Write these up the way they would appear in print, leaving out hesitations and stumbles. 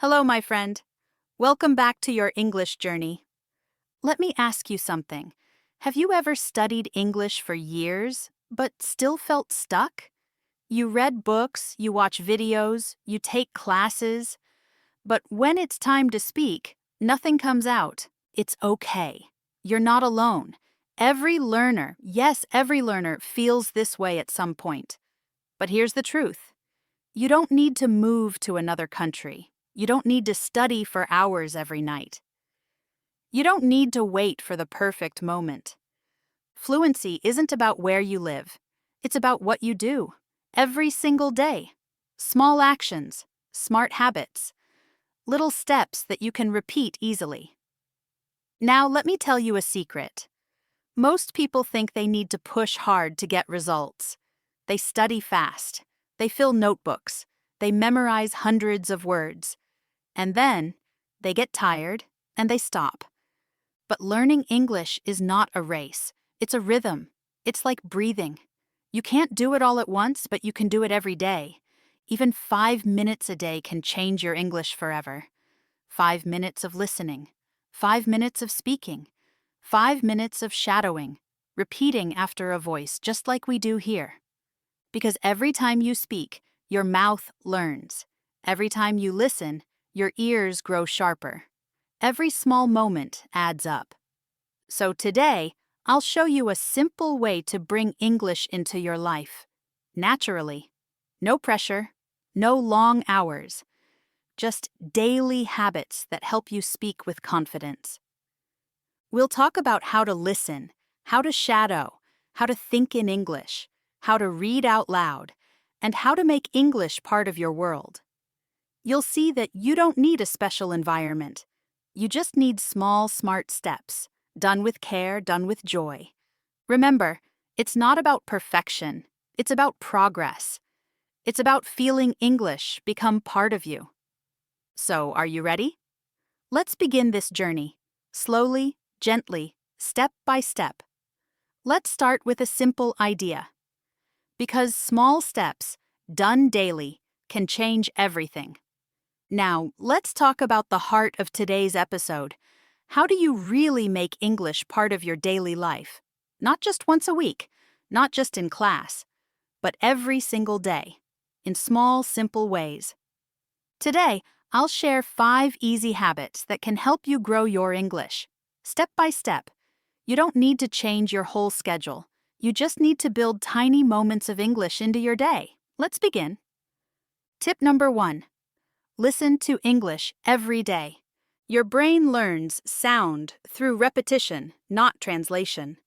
Hello, my friend. Welcome back to your English journey. Let me ask you something. Have you ever studied English for years, but still felt stuck? You read books, you watch videos, you take classes, but when it's time to speak, nothing comes out. It's okay. You're not alone. Every learner, yes, every learner feels this way at some point. But here's the truth. You don't need to move to another country. You don't need to study for hours every night. You don't need to wait for the perfect moment. Fluency isn't about where you live. It's about what you do. Every single day. Small actions, smart habits, little steps that you can repeat easily. Now, let me tell you a secret. Most people think they need to push hard to get results. They study fast. They fill notebooks. They memorize hundreds of words. And then, they get tired and they stop. But learning English is not a race. It's a rhythm. It's like breathing. You can't do it all at once, but you can do it every day. Even 5 minutes a day can change your English forever. 5 minutes of listening. 5 minutes of speaking. 5 minutes of shadowing, repeating after a voice, just like we do here. Because every time you speak, your mouth learns. Every time you listen, your ears grow sharper. Every small moment adds up. So today, I'll show you a simple way to bring English into your life. Naturally. No pressure, no long hours. Just daily habits that help you speak with confidence. We'll talk about how to listen, how to shadow, how to think in English, how to read out loud, and how to make English part of your world. You'll see that you don't need a special environment. You just need small, smart steps, done with care, done with joy. Remember, it's not about perfection. It's about progress. It's about feeling English become part of you. So, are you ready? Let's begin this journey, slowly, gently, step by step. Let's start with a simple idea. Because small steps, done daily, can change everything. Now, let's talk about the heart of today's episode. How do you really make English part of your daily life? Not just once a week, not just in class, but every single day, in small, simple ways. Today, I'll share 5 easy habits that can help you grow your English, step by step. You don't need to change your whole schedule. You just need to build tiny moments of English into your day. Let's begin. Tip number 1. Listen to English every day. Your brain learns sound through repetition, not translation.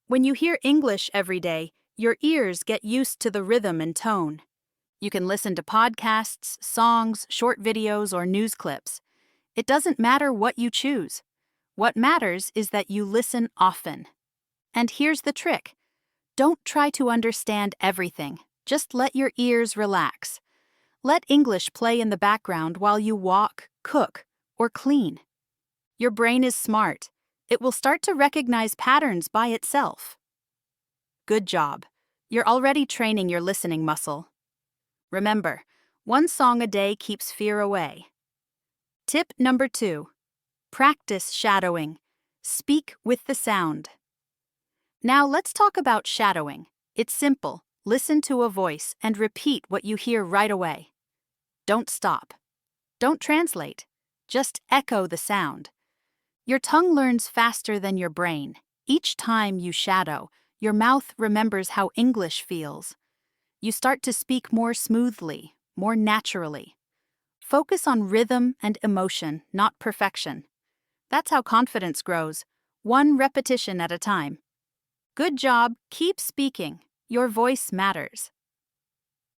When you hear English every day, your ears get used to the rhythm and tone. You can listen to podcasts, songs, short videos, or news clips. It doesn't matter what you choose. What matters is that you listen often. And here's the trick. Don't try to understand everything. Just let your ears relax. Let English play in the background while you walk, cook, or clean. Your brain is smart. It will start to recognize patterns by itself. Good job. You're already training your listening muscle. Remember, 1 song a day keeps fear away. Tip number 2. Practice shadowing. Speak with the sound. Now let's talk about shadowing. It's simple. Listen to a voice and repeat what you hear right away. Don't stop. Don't translate. Just echo the sound. Your tongue learns faster than your brain. Each time you shadow, your mouth remembers how English feels. You start to speak more smoothly, more naturally. Focus on rhythm and emotion, not perfection. That's how confidence grows, 1 repetition at a time. Good job. Keep speaking. Your voice matters.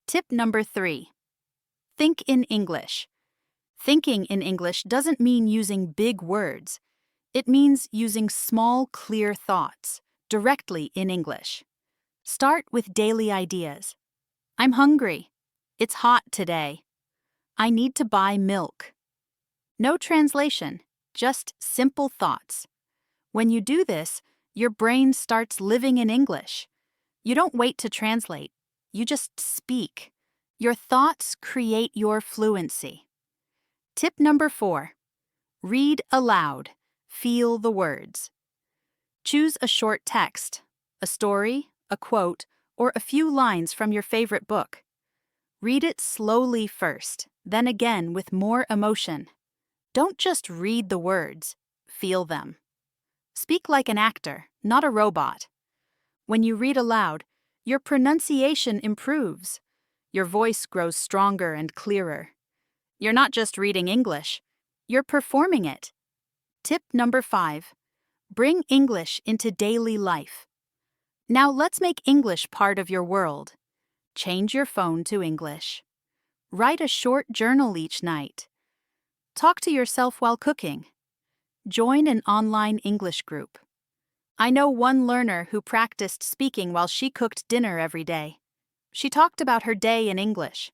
Tip number 3. Think in English. Thinking in English doesn't mean using big words. It means using small, clear thoughts directly in English. Start with daily ideas. I'm hungry. It's hot today. I need to buy milk. No translation, just simple thoughts. When you do this, your brain starts living in English. You don't wait to translate. You just speak. Your thoughts create your fluency. Tip number 4. Read aloud. Feel the words. Choose a short text, a story, a quote, or a few lines from your favorite book. Read it slowly first, then again with more emotion. Don't just read the words, feel them. Speak like an actor, not a robot. When you read aloud, your pronunciation improves. Your voice grows stronger and clearer. You're not just reading English, you're performing it. Tip number 5. Bring English into daily life. Now let's make English part of your world. Change your phone to English. Write a short journal each night. Talk to yourself while cooking. Join an online English group. I know one learner who practiced speaking while she cooked dinner every day. She talked about her day in English,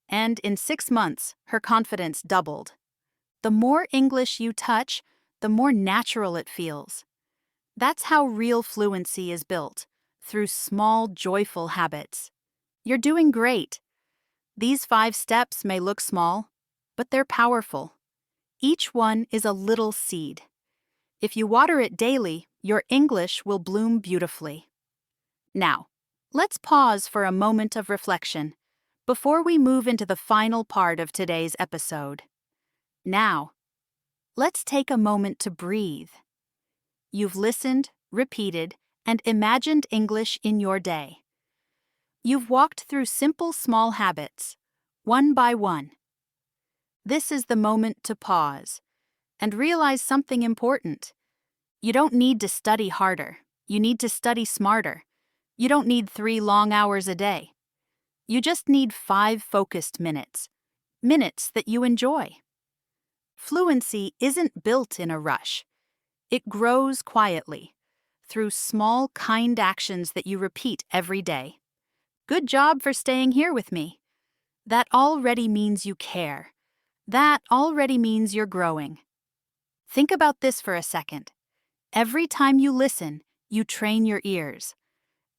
and in 6 months, her confidence doubled. The more English you touch, the more natural it feels. That's how real fluency is built, through small, joyful habits. You're doing great. These 5 steps may look small, but they're powerful. Each one is a little seed. If you water it daily, your English will bloom beautifully. Now, let's pause for a moment of reflection before we move into the final part of today's episode. Now, let's take a moment to breathe. You've listened, repeated, and imagined English in your day. You've walked through simple small habits, one by one. This is the moment to pause and realize something important. You don't need to study harder. You need to study smarter. You don't need 3 long hours a day. You just need 5 focused minutes. Minutes that you enjoy. Fluency isn't built in a rush. It grows quietly, through small, kind actions that you repeat every day. Good job for staying here with me. That already means you care. That already means you're growing. Think about this for a second. Every time you listen, you train your ears.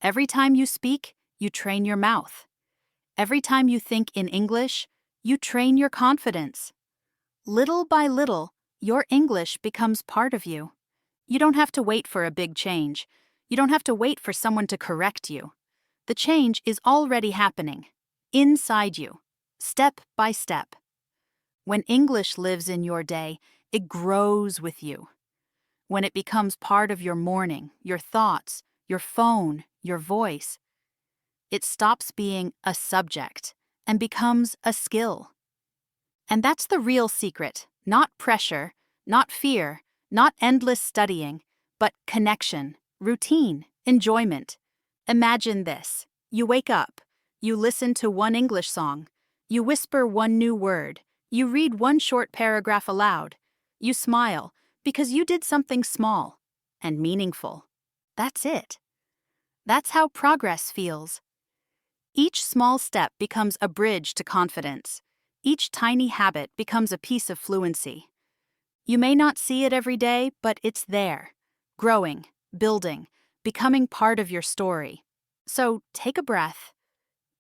Every time you speak, you train your mouth. Every time you think in English, you train your confidence. Little by little, your English becomes part of you. You don't have to wait for a big change. You don't have to wait for someone to correct you. The change is already happening, inside you, step by step. When English lives in your day, it grows with you. When it becomes part of your morning, your thoughts, your phone, your voice, it stops being a subject and becomes a skill. And that's the real secret, not pressure, not fear, not endless studying, but connection, routine, enjoyment. Imagine this. You wake up, you listen to one English song, you whisper one new word, you read one short paragraph aloud, you smile because you did something small and meaningful. That's it. That's how progress feels. Each small step becomes a bridge to confidence. Each tiny habit becomes a piece of fluency. You may not see it every day, but it's there, growing, building, becoming part of your story. So take a breath.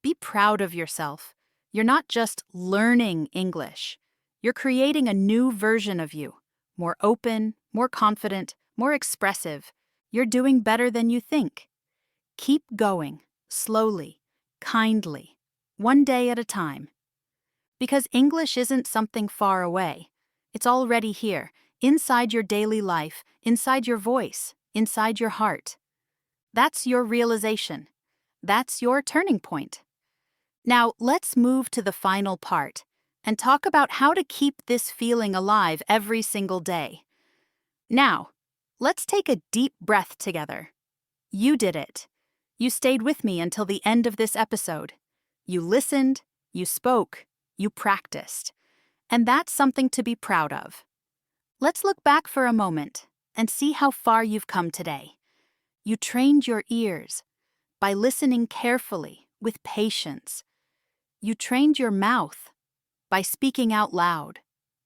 Be proud of yourself. You're not just learning English. You're creating a new version of you, more open, more confident, more expressive. You're doing better than you think. Keep going, slowly, kindly, one day at a time. Because English isn't something far away. It's already here, inside your daily life, inside your voice, inside your heart. That's your realization. That's your turning point. Now, let's move to the final part and talk about how to keep this feeling alive every single day. Now, let's take a deep breath together. You did it. You stayed with me until the end of this episode. You listened, you spoke, you practiced. And that's something to be proud of. Let's look back for a moment and see how far you've come today. You trained your ears by listening carefully, with patience. You trained your mouth by speaking out loud,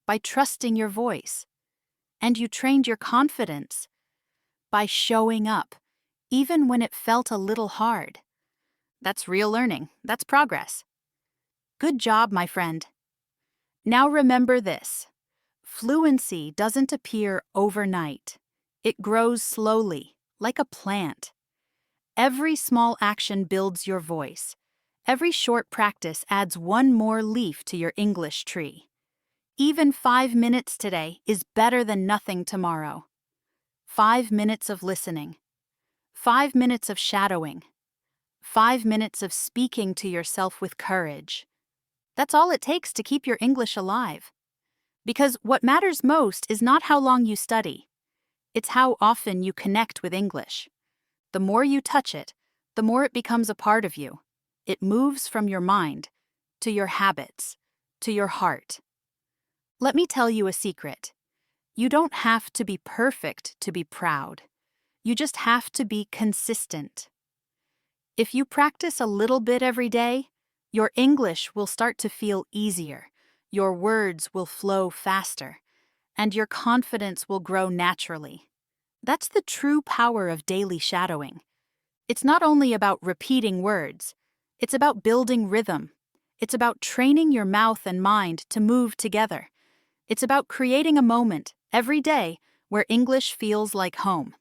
by trusting your voice. And you trained your confidence by showing up, even when it felt a little hard. That's real learning. That's progress. Good job, my friend. Now remember this. Fluency doesn't appear overnight. It grows slowly, like a plant. Every small action builds your voice. Every short practice adds one more leaf to your English tree. Even 5 minutes today is better than nothing tomorrow. 5 minutes of listening. 5 minutes of shadowing. 5 minutes of speaking to yourself with courage. That's all it takes to keep your English alive. Because what matters most is not how long you study. It's how often you connect with English. The more you touch it, the more it becomes a part of you. It moves from your mind to your habits, to your heart. Let me tell you a secret. You don't have to be perfect to be proud. You just have to be consistent. If you practice a little bit every day, your English will start to feel easier, your words will flow faster, and your confidence will grow naturally. That's the true power of daily shadowing. It's not only about repeating words, it's about building rhythm. It's about training your mouth and mind to move together. It's about creating a moment every day where English feels like home.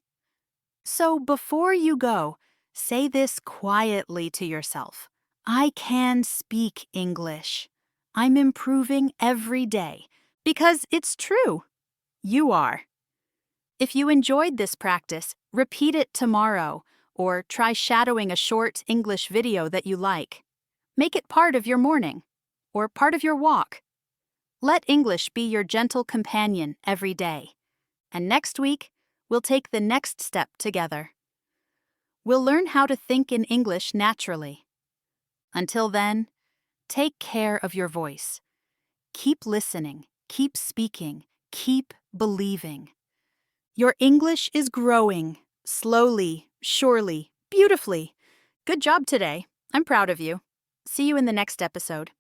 So before you go, say this quietly to yourself. I can speak English. I'm improving every day. Because it's true. You are. If you enjoyed this practice, repeat it tomorrow, or try shadowing a short English video that you like. Make it part of your morning, or part of your walk. Let English be your gentle companion every day. And next week, we'll take the next step together. We'll learn how to think in English naturally. Until then, take care of your voice. Keep listening, keep speaking, keep believing. Your English is growing, slowly, surely, beautifully. Good job today. I'm proud of you. See you in the next episode.